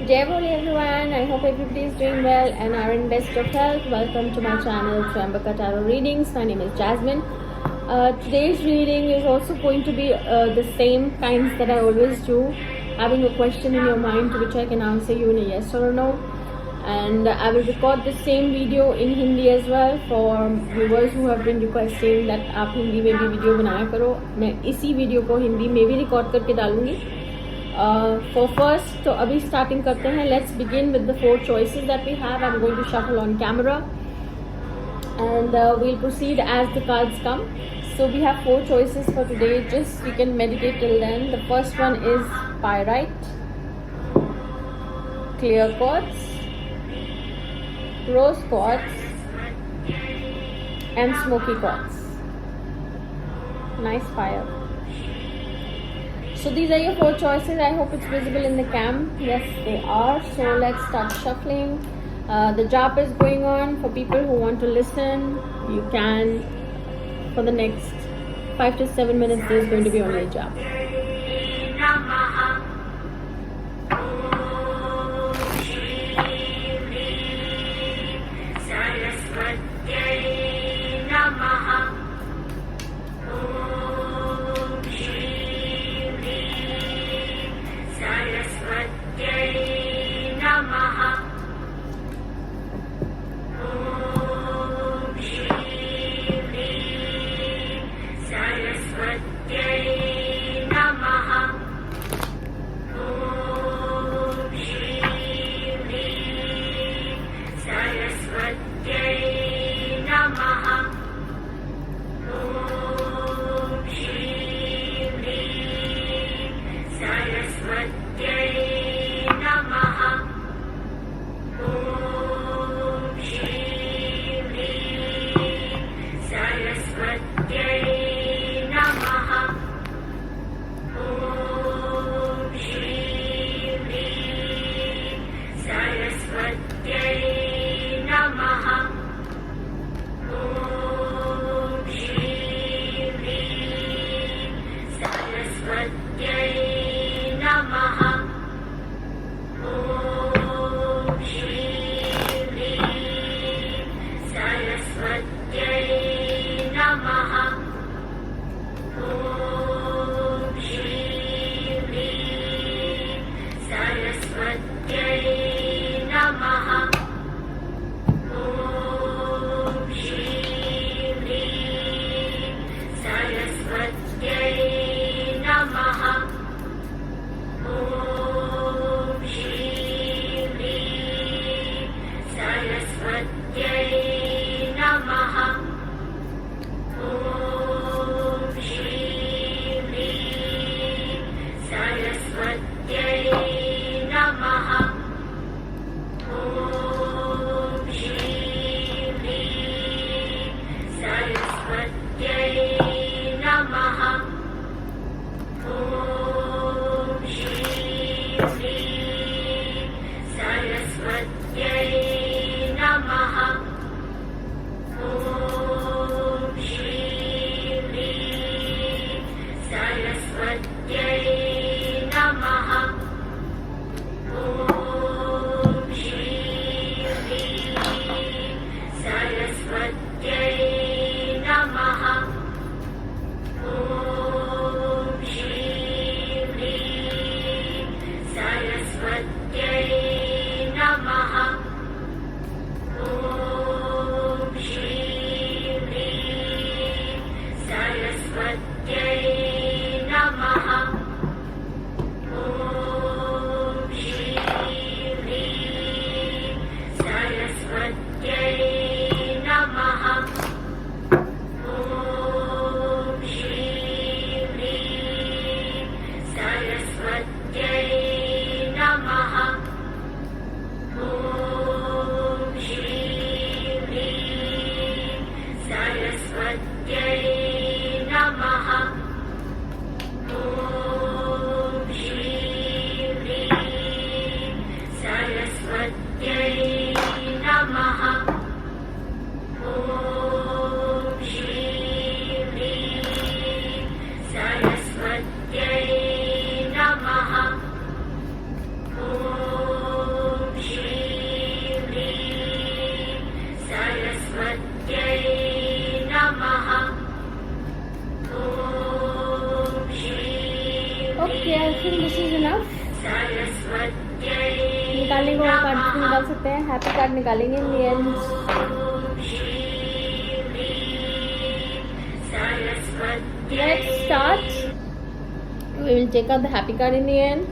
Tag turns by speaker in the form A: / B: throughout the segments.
A: Jai Bole everyone, I hope everybody is doing well and are in best of health. Welcome to my channel Triambaka Tarot Readings. My name is Jasmine. Today's reading is also going to be the same kinds that I always do, having a question in your mind to which I can answer you in a yes or a no. And I will record the same video in Hindi as well for viewers who have been requesting that आप हिंदी में भी video बनाया करो. मैं इसी video को हिंदी में भी रिकॉर्ड करके डालूंगी. For first, तो अभी starting करते हैं. Let's begin with the 4 choices that we have. I'm going to shuffle on camera and we'll proceed as the cards come. So we have 4 choices for today. Just you can meditate till then. The first one is pyrite, clear quartz, rose quartz and smoky quartz. Nice fire. So these are your 4 choices. I hope it's visible in the cam. Yes, they are. So let's start shuffling. The jap is going on. For people who want to listen, you can. For the next 5 to 7 minutes, there's going to be only a jap. निकालने को और card निकाल सकते हैं. Happy card निकालेंगे in the end. Let's start. We will take out the happy card in the end.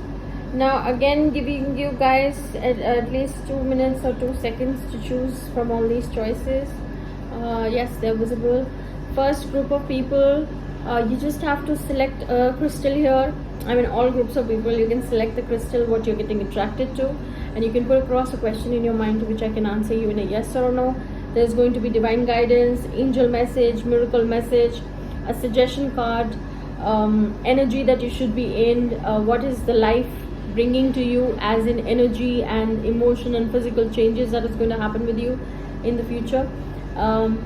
A: Now again giving you guys at least 2 minutes or 2 seconds to choose from all these choices. Yes, they're visible. First group of people, you just have to select a crystal here. I mean all groups of people, you can select the crystal what you're getting attracted to, and you can put across a question in your mind to which I can answer you in a yes or no. There's going to be divine guidance, angel message, miracle message, a suggestion card, energy that you should be in, what is the life bringing to you as in energy and emotion and physical changes that is going to happen with you in the future, and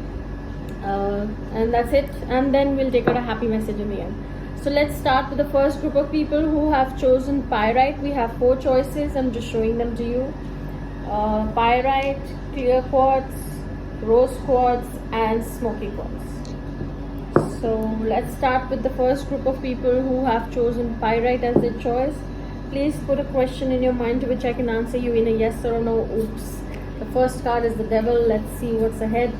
A: that's it. And then we'll take out a happy message in the end. So let's start with the first group of people who have chosen pyrite. We have 4 choices. I'm just showing them to you. Pyrite, clear quartz, rose quartz, and smoky quartz. So let's start with the first group of people who have chosen pyrite as their choice. Please put a question in your mind to which I can answer you in a yes or a no. Oops. The first card is the devil. Let's see what's ahead.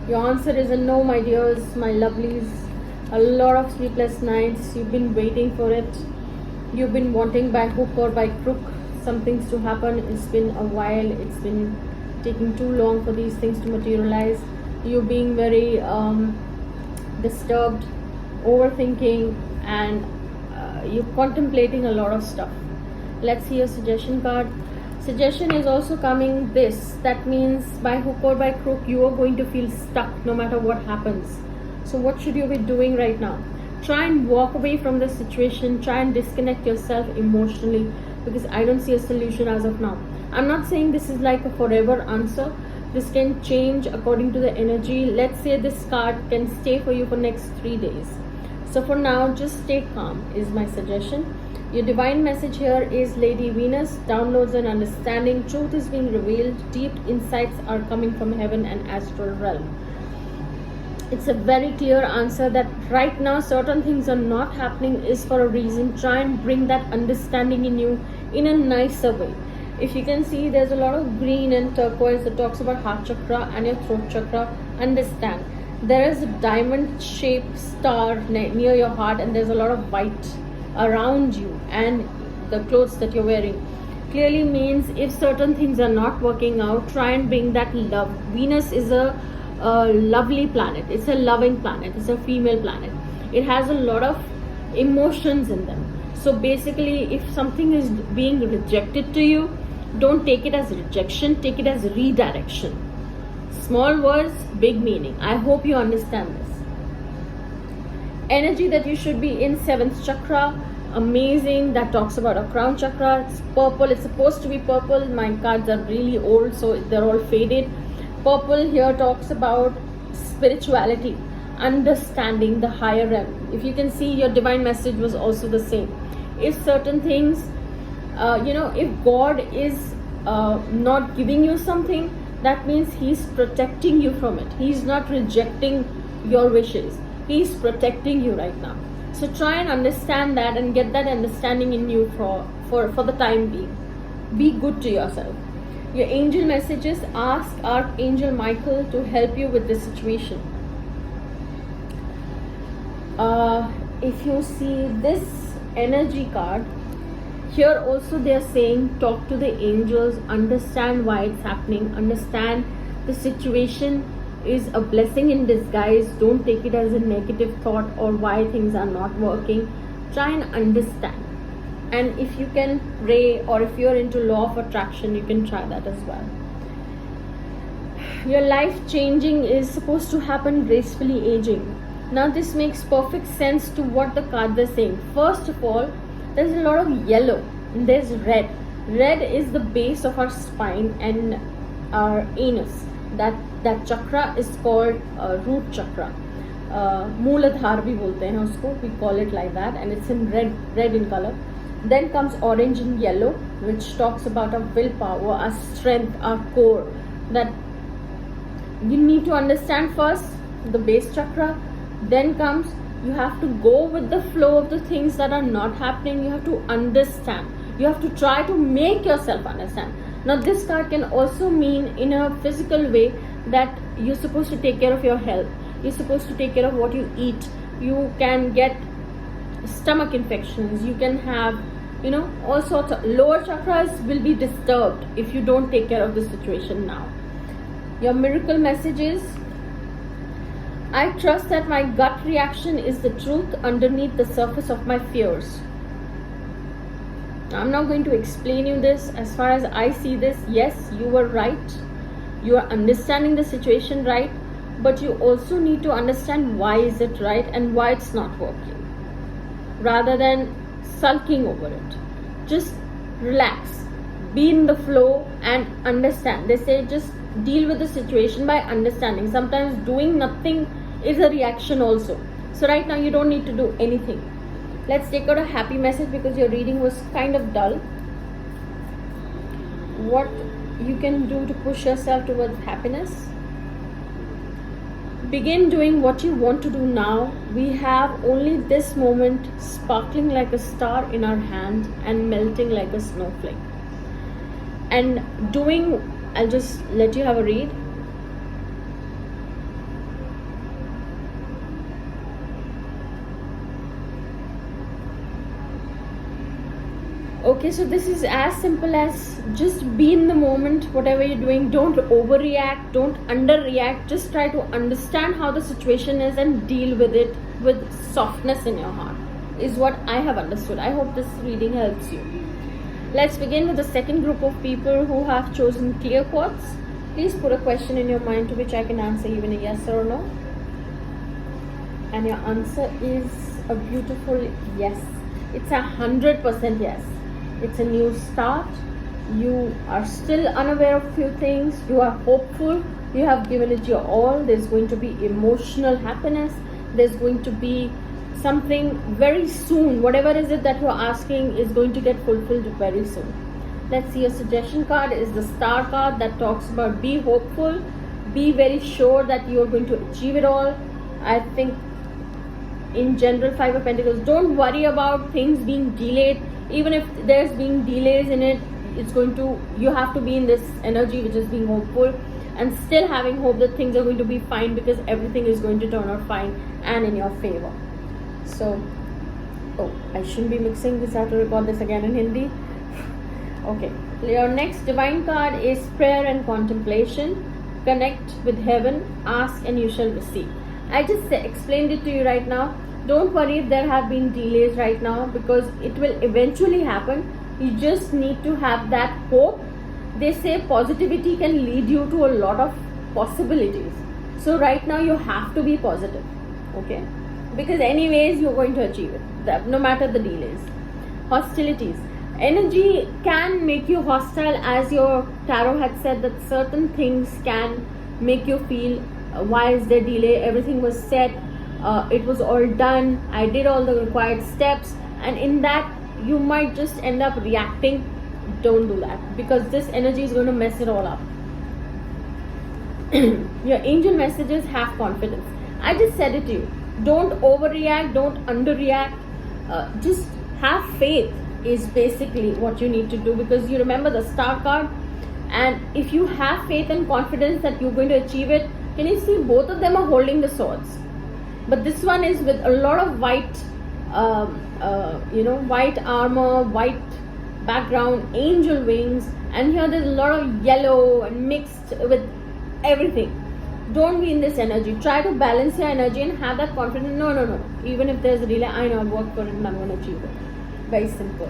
A: Your answer is a no, my dears, my lovelies. A lot of sleepless nights. You've been waiting for it. You've been wanting by hook or by crook some things to happen. It's been a while. It's been taking too long for these things to materialize. You're being very disturbed, overthinking, and you're contemplating a lot of stuff. Let's see your suggestion card. Suggestion is also coming this. That means by hook or by crook you are going to feel stuck no matter what happens. So what should you be doing right now? Try and walk away from the situation. Try and disconnect yourself emotionally, because I don't see a solution as of now. I'm not saying this is like a forever answer. This can change according to the energy. Let's say this card can stay for you for next 3 days. So for now, just stay calm is my suggestion. Your divine message here is Lady Venus. Downloads and understanding. Truth is being revealed. Deep insights are coming from heaven and astral realm. It's a very clear answer that right now certain things are not happening is for a reason. Try and bring that understanding in you in a nicer way. If you can see, there's a lot of green and turquoise that talks about heart chakra and your throat chakra. Understand, there is a diamond shaped star near your heart, and there's a lot of white around you, and the clothes that you're wearing clearly means if certain things are not working out, try and bring that love. Venus is a lovely planet. It's a loving planet. It's a female planet. It has a lot of emotions in them. So basically, if something is being rejected to you, don't take it as rejection, take it as redirection. Small words, big meaning. I hope you understand this. Energy that you should be in 7th chakra, amazing. That talks about a crown chakra. It's purple. It's supposed to be purple. My cards are really old, so they're all faded. Purple here talks about spirituality, understanding the higher realm. If you can see, your divine message was also the same. If certain things, if God is not giving you something, that means He's protecting you from it. He's not rejecting your wishes. He's protecting you right now. So try and understand that and get that understanding in you for the time being. Be good to yourself. Your angel messages, ask Archangel Michael to help you with this situation. If you see this energy card, here also they are saying talk to the angels, understand why it's happening, understand the situation is a blessing in disguise. Don't take it as a negative thought or why things are not working. Try and understand. And if you can pray, or if you're into law of attraction, you can try that as well. Your life changing is supposed to happen gracefully aging. Now this makes perfect sense to what the cards are saying. First of all, there's a lot of yellow and there's red. Red is the base of our spine and our anus. That chakra is called root chakra. Mooladhar bhi bolte hain usko. We call it like that, and it's in red in color. Then comes orange and yellow, which talks about our willpower, our strength, our core. That you need to understand first, the base chakra. Then comes, you have to go with the flow of the things that are not happening. You have to understand. You have to try to make yourself understand. Now this card can also mean in a physical way that you're supposed to take care of your health. You're supposed to take care of what you eat. You can get stomach infections. You can have, all sorts of lower chakras will be disturbed if you don't take care of the situation now. Your miracle message is, I trust that my gut reaction is the truth underneath the surface of my fears. I'm not going to explain you this. As far as I see this, yes, you were right. You are understanding the situation right, but you also need to understand why is it right and why it's not working. Rather than sulking over it, just relax, be in the flow and understand. They say just deal with the situation by understanding. Sometimes doing nothing is a reaction also. So right now you don't need to do anything. Let's take out a happy message because your reading was kind of dull. What you can do to push yourself towards happiness? Begin doing what you want to do now. We have only this moment sparkling like a star in our hand and melting like a snowflake. And doing, I'll just let you have a read. Okay, so this is as simple as just be in the moment, whatever you're doing. Don't overreact, don't underreact. Just try to understand how the situation is and deal with it with softness in your heart, is what I have understood. I hope this reading helps you. Let's begin with the second group of people who have chosen clear quartz. Please put a question in your mind to which I can answer even a yes or a no. And your answer is a beautiful yes. It's 100% yes. It's a new start. You are still unaware of few things. You are hopeful. You have given it your all. There's going to be emotional happiness. There's going to be something very soon. Whatever is it that you're asking is going to get fulfilled very soon. Let's see, a suggestion card is the star card that talks about be hopeful. Be very sure that you're going to achieve it all. I think in general, Five of Pentacles, don't worry about things being delayed. Even if there's being delays in it, you have to be in this energy which is being hopeful and still having hope that things are going to be fine, because everything is going to turn out fine and in your favor. So, I shouldn't be mixing this. I have to record this again in Hindi. Okay, your next divine card is prayer and contemplation. Connect with heaven, ask and you shall receive. I just explained it to you right now. Don't worry if there have been delays right now, because it will eventually happen. You just need to have that hope. They say positivity can lead you to a lot of possibilities. So right now you have to be positive, okay? Because anyways you're going to achieve it, no matter the delays. Hostilities. Energy can make you hostile, as your tarot had said that certain things can make you feel, why is there delay? Everything was set. It was all done. I did all the required steps, and in that you might just end up reacting. Don't do that, because this energy is going to mess it all up. Your angel messages, have confidence. I just said it to you. Don't overreact, don't underreact. Just have faith is basically what you need to do, because you remember the star card, and if you have faith and confidence that you're going to achieve it. Can you see both of them are holding the swords? But this one is with a lot of white, white armor, white background, angel wings, and here there's a lot of yellow and mixed with everything. Don't be in this energy. Try to balance your energy and have that confidence. No. Even if there's a delay, I know I'll work for it and I'm going to achieve it. Very simple.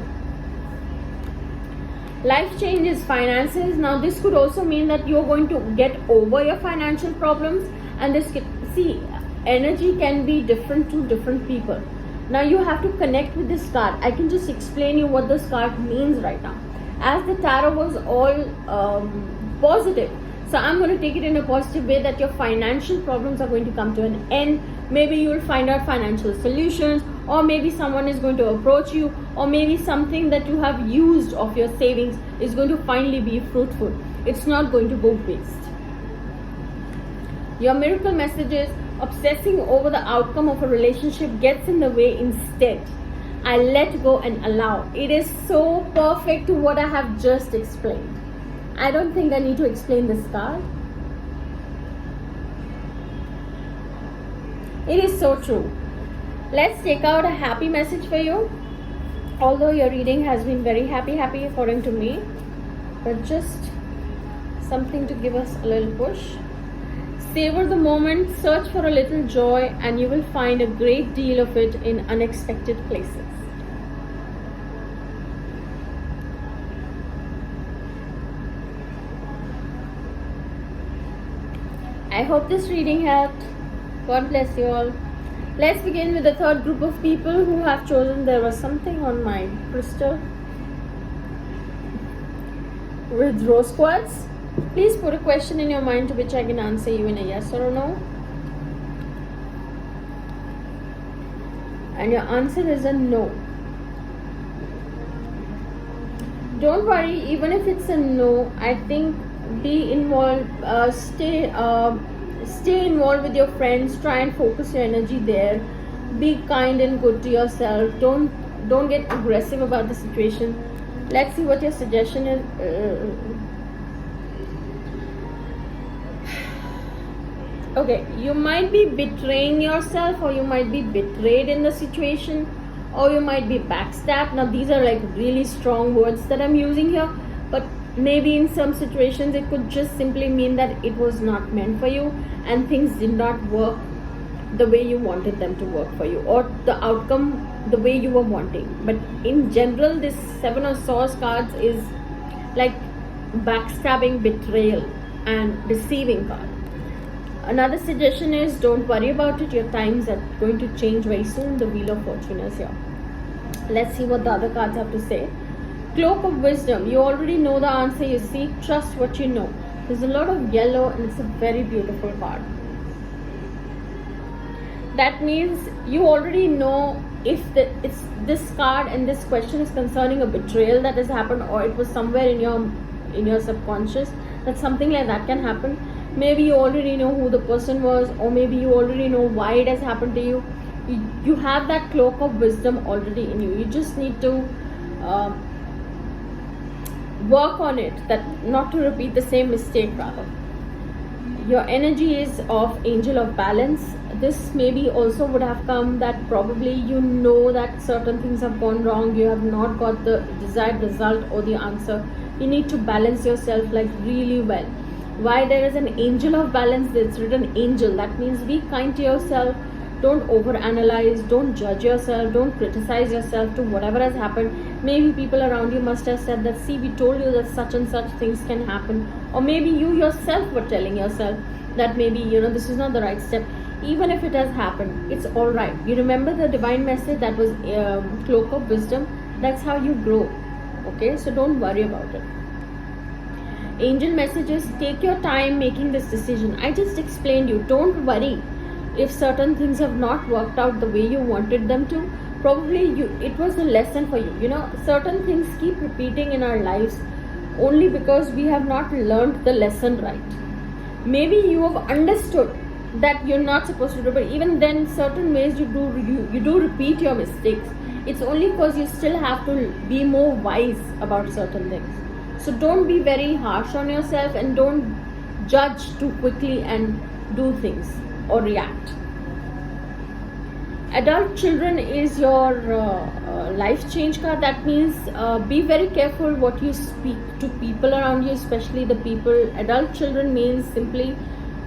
A: Life changes, finances. Now this could also mean that you're going to get over your financial problems, and this energy can be different to different people. Now you have to connect with this card. I can just explain you what this card means right now. As the tarot was all positive, so I'm going to take it in a positive way, that your financial problems are going to come to an end. Maybe you'll find out financial solutions, or maybe someone is going to approach you, or maybe something that you have used of your savings is going to finally be fruitful. It's not going to go waste. Your miracle messages, obsessing over the outcome of a relationship gets in the way instead. I let go and allow. It is so perfect to what I have just explained. I don't think I need to explain this card. It is so true. Let's take out a happy message for you. Although your reading has been very happy according to me, but just something to give us a little push. Savor the moment, search for a little joy, and you will find a great deal of it in unexpected places. I hope this reading helped. God bless you all. Let's begin with the third group of people who have chosen. There was something on my crystal with rose quartz. Please put a question in your mind to which I can answer you in a yes or a no. And your answer is a no. Don't worry, even if it's a no, I think be involved, stay involved with your friends, try and focus your energy there. Be kind and good to yourself. Don't get aggressive about the situation. Let's see what your suggestion is. Okay, you might be betraying yourself, or you might be betrayed in the situation, or you might be backstabbed. Now these are like really strong words that I'm using here, but maybe in some situations it could just simply mean that it was not meant for you and things did not work the way you wanted them to work for you, or the outcome the way you were wanting. But in general, this Seven of Swords cards is like backstabbing, betrayal and deceiving card. Another suggestion is don't worry about it. Your times are going to change very soon. The Wheel of Fortune is here. Let's see what the other cards have to say. Cloak of Wisdom. You already know the answer you seek. Trust what you know. There's a lot of yellow and it's a very beautiful card. That means you already know if it's this card and this question is concerning a betrayal that has happened, or it was somewhere in your subconscious that something like that can happen. Maybe you already know who the person was, or maybe you already know why it has happened to you. You have that cloak of wisdom already in you. You just need to work on it, that not to repeat the same mistake rather. Your energy is of Angel of Balance. This maybe also would have come that probably you know that certain things have gone wrong. You have not got the desired result or the answer. You need to balance yourself like really well. Why there is an Angel of Balance, it's written angel. That means be kind to yourself. Don't overanalyze. Don't judge yourself. Don't criticize yourself to whatever has happened. Maybe people around you must have said that, see, we told you that such and such things can happen. Or maybe you yourself were telling yourself that maybe, this is not the right step. Even if it has happened, it's alright. You remember the divine message that was Cloak of Wisdom? That's how you grow. Okay, so don't worry about it. Angel messages, take your time making this decision. I just explained you, don't worry if certain things have not worked out the way you wanted them to. Probably it was a lesson for you. Certain things keep repeating in our lives only because we have not learned the lesson right. Maybe you have understood that you're not supposed to do, but even then certain ways you do repeat your mistakes. It's only because you still have to be more wise about certain things. So don't be very harsh on yourself and don't judge too quickly and do things or react. Adult children is your life change card. That means be very careful what you speak to people around you, especially the people. Adult children means simply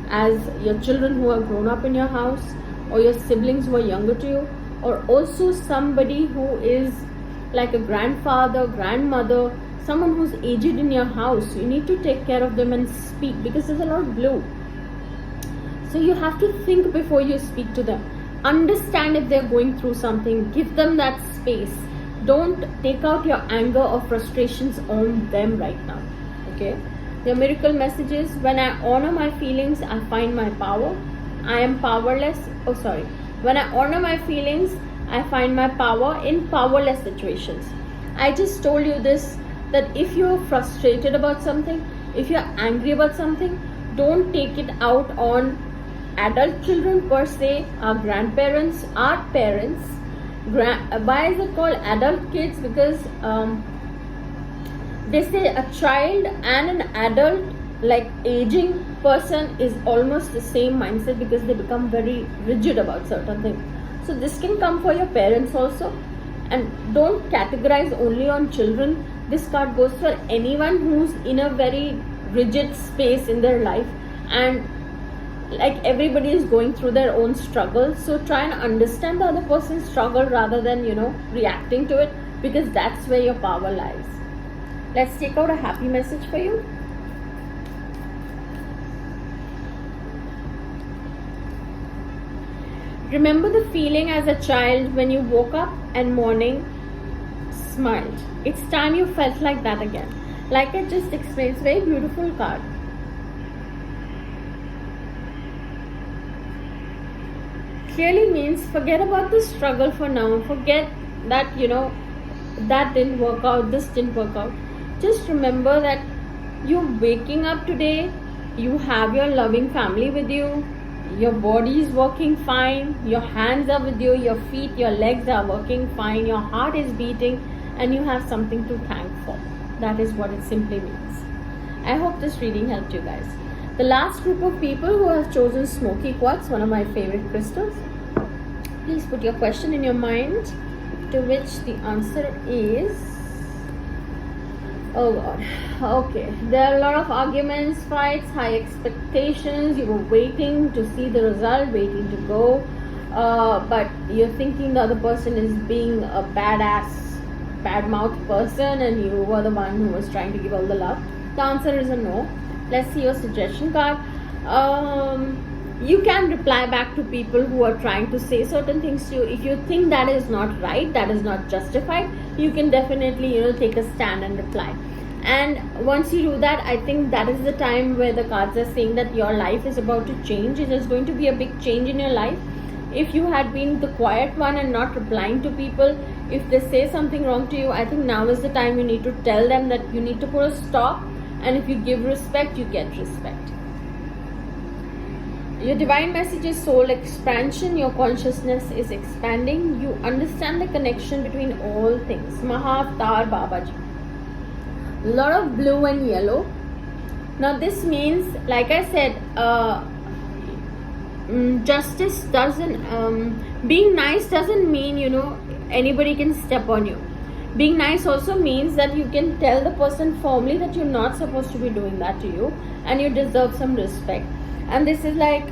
A: as your children who have grown up in your house, or your siblings who are younger to you, or also somebody who is like a grandfather, grandmother, someone who's aged in your house. You need to take care of them and speak, because there's a lot of blue. So you have to think before you speak to them. Understand if they're going through something. Give them that space. Don't take out your anger or frustrations on them right now. Okay? Your miracle messages, when I honor my feelings, I find my power. I am powerless. When I honor my feelings, I find my power in powerless situations. I just told you this, that if you're frustrated about something, if you're angry about something, don't take it out on adult children per se, our grandparents, our parents. Why is it called adult kids? Because they say a child and an adult, like aging person, is almost the same mindset, because they become very rigid about certain things. So this can come for your parents also. And don't categorize only on children. This card goes for anyone who's in a very rigid space in their life, and like everybody is going through their own struggle. So try and understand the other person's struggle rather than reacting to it, because that's where your power lies. Let's take out a happy message for you. Remember the feeling as a child when you woke up and morning smiled. It's time you felt like that again. Like I just explained, it's a very beautiful card. Clearly means forget about the struggle for now. Forget that that didn't work out, this didn't work out. Just remember that you're waking up today, you have your loving family with you, your body is working fine, your hands are with you, your feet, your legs are working fine, your heart is beating, and you have something to thank for. That is what it simply means. I hope this reading helped you guys. The last group of people who have chosen smoky quartz, one of my favorite crystals, please put your question in your mind, to which the answer is, oh god, okay, there are a lot of arguments, fights, high expectations. You were waiting to see the result, waiting to go, but you're thinking the other person is being a bad mouth person, and you were the one who was trying to give all the love. The answer is a no. Let's see your suggestion card. You can reply back to people who are trying to say certain things to you. If you think that is not right, that is not justified, you can definitely take a stand and reply. And once you do that, I think that is the time where the cards are saying that your life is about to change. It is going to be a big change in your life. If you had been the quiet one and not replying to people, if they say something wrong to you, I think now is the time you need to tell them that you need to put a stop. And if you give respect, you get respect. Your divine message is soul expansion. Your consciousness is expanding. You understand the connection between all things. Mahavatar Babaji. A lot of blue and yellow. Now this means, like I said, justice doesn't, being nice doesn't mean, anybody can step on you. Being nice also means that you can tell the person firmly that you're not supposed to be doing that to you, and you deserve some respect. And this is like,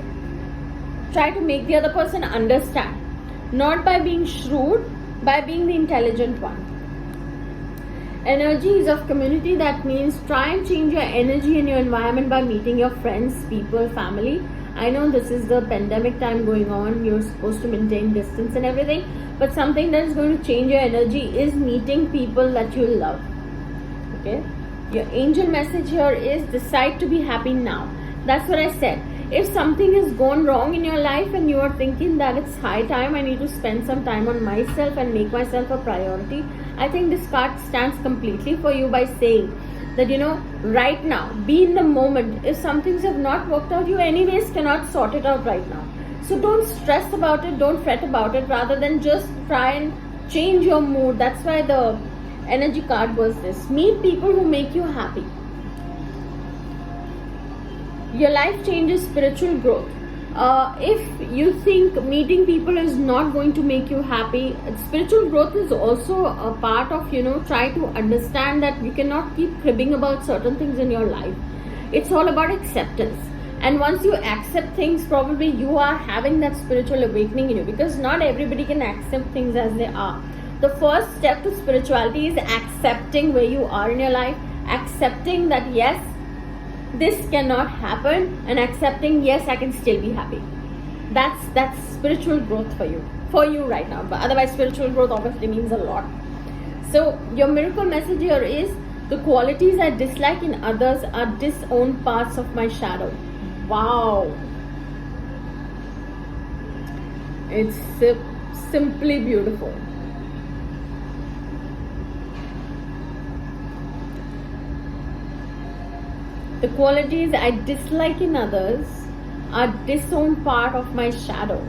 A: try to make the other person understand, not by being shrewd, by being the intelligent one. Energy is of community. That means try and change your energy in your environment by meeting your friends, people, family. I know this is the pandemic time going on, you're supposed to maintain distance and everything, but something that is going to change your energy is meeting people that you love. Okay, your angel message here is decide to be happy now. That's what I said. If something has gone wrong in your life and you are thinking that it's high time, I need to spend some time on myself and make myself a priority, I think this card stands completely for you by saying that right now, be in the moment. If some things have not worked out, you anyways cannot sort it out right now. So don't stress about it, don't fret about it, rather than just try and change your mood. That's why the energy card was this. Meet people who make you happy. Your life changes, spiritual growth. If you think meeting people is not going to make you happy, spiritual growth is also a part of, try to understand that you cannot keep cribbing about certain things in your life. It's all about acceptance. And once you accept things, probably you are having that spiritual awakening in you, because not everybody can accept things as they are. The first step to spirituality is accepting where you are in your life, accepting that yes, this cannot happen, and accepting yes, I can still be happy. That's spiritual growth for you right now. But otherwise, spiritual growth obviously means a lot. So your miracle message here is, the qualities I dislike in others are disowned parts of my shadow. Wow, it's simply beautiful. The qualities I dislike in others are disowned part of my shadow.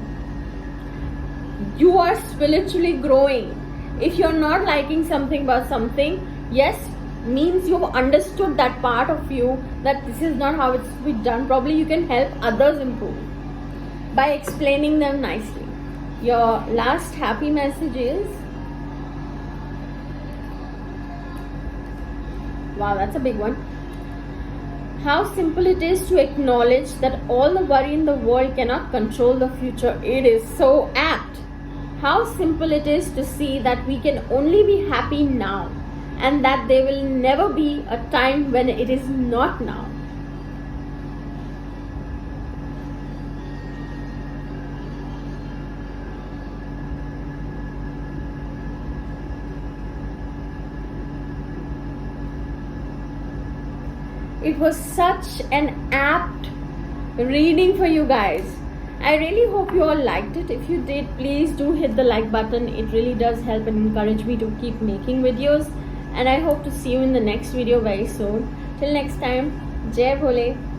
A: you are spiritually growing. If you're not liking something about something, yes, means you've understood that part of you, that this is not how it's to be done. Probably you can help others improve by explaining them nicely. Your last happy message is, wow, that's a big one. How simple it is to acknowledge that all the worry in the world cannot control the future. It is so apt. How simple it is to see that we can only be happy now, and that there will never be a time when it is not now. It was such an apt reading for you guys. I really hope you all liked it. If you did, please do hit the like button. It really does help and encourage me to keep making videos. And I hope to see you in the next video very soon. Till next time, Jai Bhole.